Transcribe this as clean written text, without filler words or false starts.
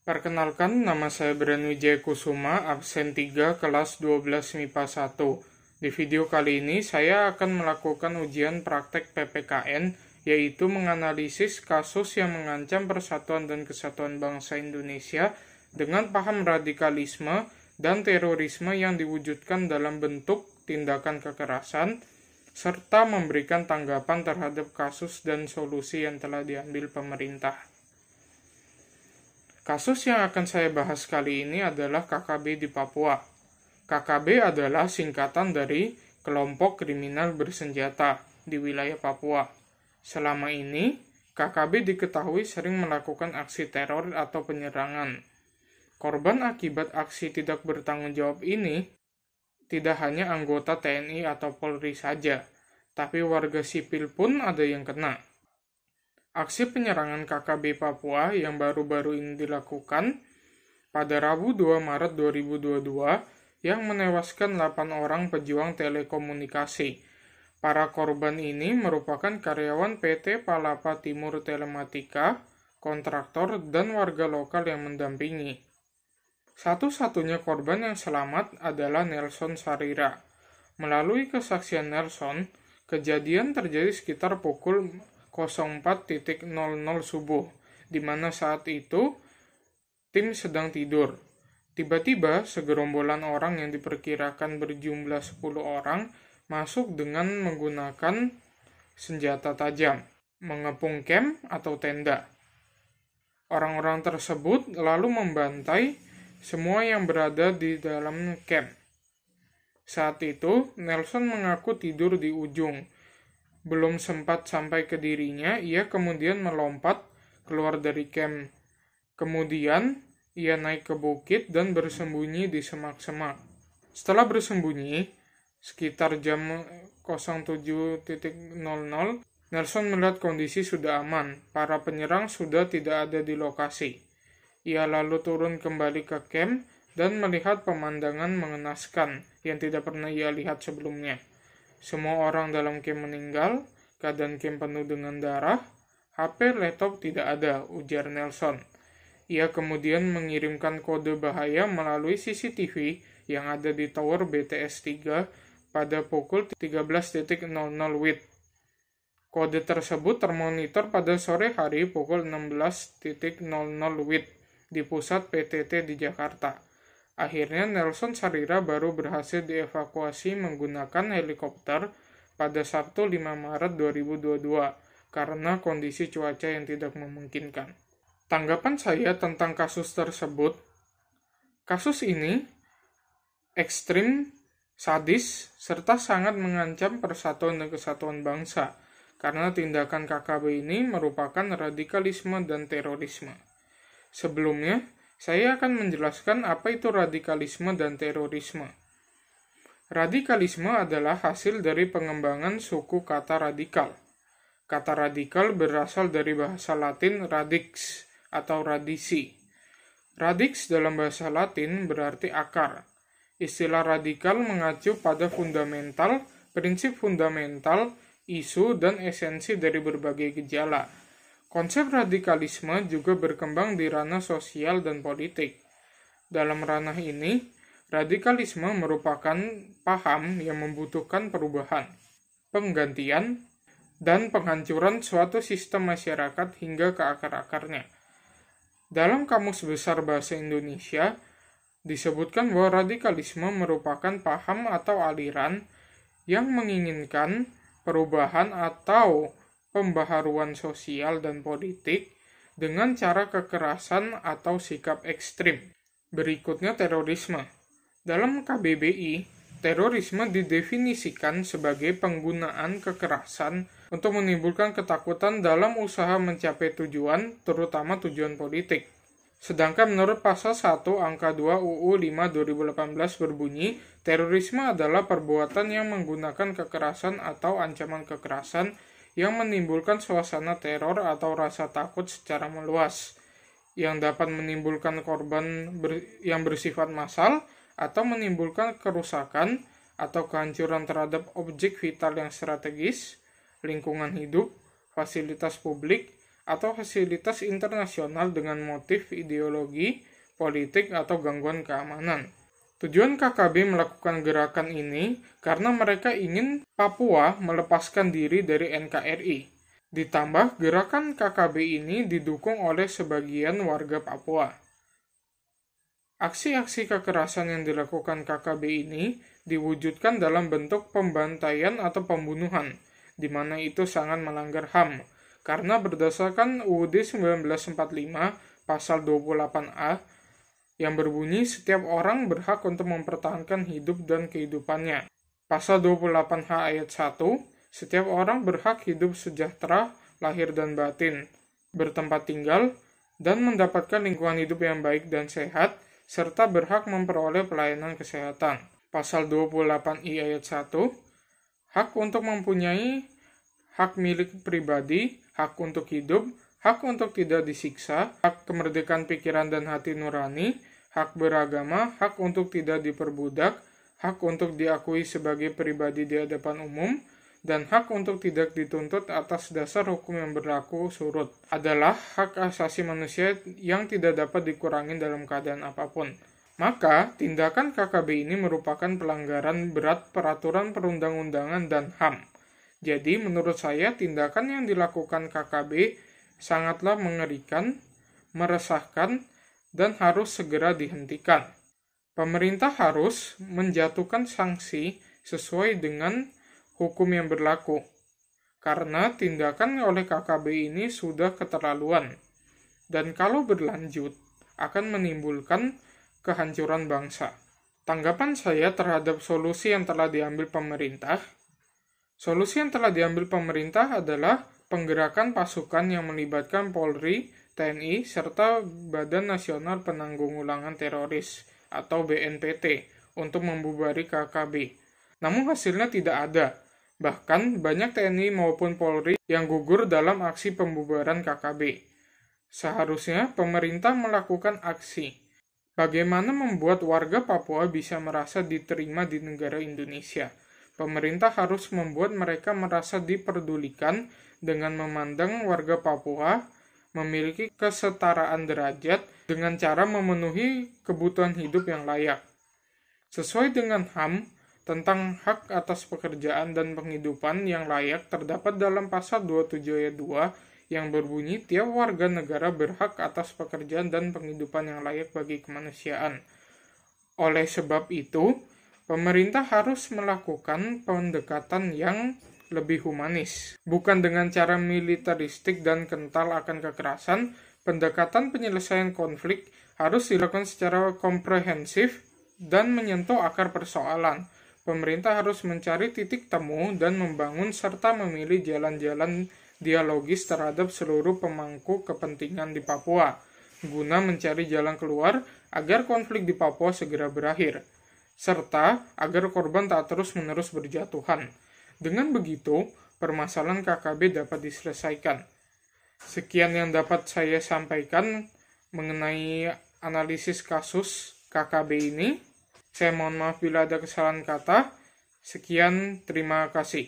Perkenalkan, nama saya Bren Wijaya Kusuma, absen 3, kelas 12 MIPA 1. Di video kali ini, saya akan melakukan ujian praktek PPKN, yaitu menganalisis kasus yang mengancam persatuan dan kesatuan bangsa Indonesia dengan paham radikalisme dan terorisme yang diwujudkan dalam bentuk tindakan kekerasan, serta memberikan tanggapan terhadap kasus dan solusi yang telah diambil pemerintah. Kasus yang akan saya bahas kali ini adalah KKB di Papua. KKB adalah singkatan dari kelompok kriminal bersenjata di wilayah Papua. Selama ini, KKB diketahui sering melakukan aksi teror atau penyerangan. Korban akibat aksi tidak bertanggung jawab ini tidak hanya anggota TNI atau Polri saja, tapi warga sipil pun ada yang kena. Aksi penyerangan KKB Papua yang baru-baru ini dilakukan pada Rabu 2 Maret 2022 yang menewaskan 8 orang pejuang telekomunikasi. Para korban ini merupakan karyawan PT Palapa Timur Telematika, kontraktor, dan warga lokal yang mendampingi. Satu-satunya korban yang selamat adalah Nelson Sarira. Melalui kesaksian Nelson, kejadian terjadi sekitar pukul 04.00 subuh, di mana saat itu tim sedang tidur. Tiba-tiba segerombolan orang yang diperkirakan berjumlah 10 orang masuk dengan menggunakan senjata tajam, mengepung camp atau tenda. Orang-orang tersebut lalu membantai semua yang berada di dalam camp. Saat itu, Nelson mengaku tidur di ujung. Belum sempat sampai ke dirinya, ia kemudian melompat keluar dari camp. Kemudian, ia naik ke bukit dan bersembunyi di semak-semak. Setelah bersembunyi, sekitar jam 07.00, Nelson melihat kondisi sudah aman. Para penyerang sudah tidak ada di lokasi. Ia lalu turun kembali ke camp dan melihat pemandangan mengenaskan yang tidak pernah ia lihat sebelumnya. Semua orang dalam camp meninggal, keadaan camp penuh dengan darah, HP, laptop tidak ada, ujar Nelson. Ia kemudian mengirimkan kode bahaya melalui CCTV yang ada di tower BTS 3 pada pukul 13.00 WIB. Kode tersebut termonitor pada sore hari pukul 16.00 WIB di pusat PTT di Jakarta. Akhirnya Nelson Sarira baru berhasil dievakuasi menggunakan helikopter pada Sabtu 5 Maret 2022 karena kondisi cuaca yang tidak memungkinkan. Tanggapan saya tentang kasus tersebut, kasus ini ekstrim, sadis, serta sangat mengancam persatuan dan kesatuan bangsa karena tindakan KKB ini merupakan radikalisme dan terorisme. Sebelumnya, saya akan menjelaskan apa itu radikalisme dan terorisme. Radikalisme adalah hasil dari pengembangan suku kata radikal. Kata radikal berasal dari bahasa Latin radix atau radisi. Radix dalam bahasa Latin berarti akar. Istilah radikal mengacu pada fundamental, prinsip fundamental, isu, dan esensi dari berbagai gejala. Konsep radikalisme juga berkembang di ranah sosial dan politik. Dalam ranah ini, radikalisme merupakan paham yang membutuhkan perubahan, penggantian, dan penghancuran suatu sistem masyarakat hingga ke akar-akarnya. Dalam Kamus Besar Bahasa Indonesia, disebutkan bahwa radikalisme merupakan paham atau aliran yang menginginkan perubahan atau pembaharuan sosial dan politik dengan cara kekerasan atau sikap ekstrim. Berikutnya terorisme. Dalam KBBI, terorisme didefinisikan sebagai penggunaan kekerasan untuk menimbulkan ketakutan dalam usaha mencapai tujuan, terutama tujuan politik. Sedangkan menurut pasal 1 angka 2 UU 5 2018 berbunyi, terorisme adalah perbuatan yang menggunakan kekerasan atau ancaman kekerasan yang menimbulkan suasana teror atau rasa takut secara meluas, yang dapat menimbulkan korban yang bersifat massal atau menimbulkan kerusakan atau kehancuran terhadap objek vital yang strategis, lingkungan hidup, fasilitas publik, atau fasilitas internasional dengan motif ideologi, politik, atau gangguan keamanan. Tujuan KKB melakukan gerakan ini karena mereka ingin Papua melepaskan diri dari NKRI. Ditambah, gerakan KKB ini didukung oleh sebagian warga Papua. Aksi-aksi kekerasan yang dilakukan KKB ini diwujudkan dalam bentuk pembantaian atau pembunuhan, di mana itu sangat melanggar HAM, karena berdasarkan UUD 1945 pasal 28A yang berbunyi setiap orang berhak untuk mempertahankan hidup dan kehidupannya. Pasal 28H ayat 1, setiap orang berhak hidup sejahtera, lahir dan batin, bertempat tinggal, dan mendapatkan lingkungan hidup yang baik dan sehat, serta berhak memperoleh pelayanan kesehatan. Pasal 28I ayat 1, hak untuk mempunyai hak milik pribadi, hak untuk hidup, hak untuk tidak disiksa, hak kemerdekaan pikiran dan hati nurani, hak beragama, hak untuk tidak diperbudak, hak untuk diakui sebagai pribadi di hadapan umum, dan hak untuk tidak dituntut atas dasar hukum yang berlaku surut, adalah hak asasi manusia yang tidak dapat dikurangi dalam keadaan apapun. Maka, tindakan KKB ini merupakan pelanggaran berat peraturan perundang-undangan dan HAM. Jadi, menurut saya, tindakan yang dilakukan KKB sangatlah mengerikan, meresahkan, dan harus segera dihentikan. Pemerintah harus menjatuhkan sanksi sesuai dengan hukum yang berlaku, karena tindakan oleh KKB ini sudah keterlaluan, dan kalau berlanjut akan menimbulkan kehancuran bangsa. Tanggapan saya terhadap solusi yang telah diambil pemerintah. Solusi yang telah diambil pemerintah adalah penggerakan pasukan yang melibatkan Polri, TNI, serta Badan Nasional Penanggulangan Teroris atau BNPT untuk membubarkan KKB. Namun hasilnya tidak ada. Bahkan banyak TNI maupun Polri yang gugur dalam aksi pembubaran KKB. Seharusnya pemerintah melakukan aksi. Bagaimana membuat warga Papua bisa merasa diterima di negara Indonesia? Pemerintah harus membuat mereka merasa diperdulikan dengan memandang warga Papua memiliki kesetaraan derajat dengan cara memenuhi kebutuhan hidup yang layak. Sesuai dengan HAM, tentang hak atas pekerjaan dan penghidupan yang layak terdapat dalam pasal 27 ayat 2 yang berbunyi tiap warga negara berhak atas pekerjaan dan penghidupan yang layak bagi kemanusiaan. Oleh sebab itu, pemerintah harus melakukan pendekatan yang lebih humanis. Bukan dengan cara militeristik dan kental akan kekerasan, pendekatan penyelesaian konflik harus dilakukan secara komprehensif dan menyentuh akar persoalan. Pemerintah harus mencari titik temu dan membangun serta memilih jalan-jalan dialogis terhadap seluruh pemangku kepentingan di Papua, guna mencari jalan keluar agar konflik di Papua segera berakhir, serta agar korban tak terus-menerus berjatuhan. Dengan begitu, permasalahan KKB dapat diselesaikan. Sekian yang dapat saya sampaikan mengenai analisis kasus KKB ini. Saya mohon maaf bila ada kesalahan kata. Sekian, terima kasih.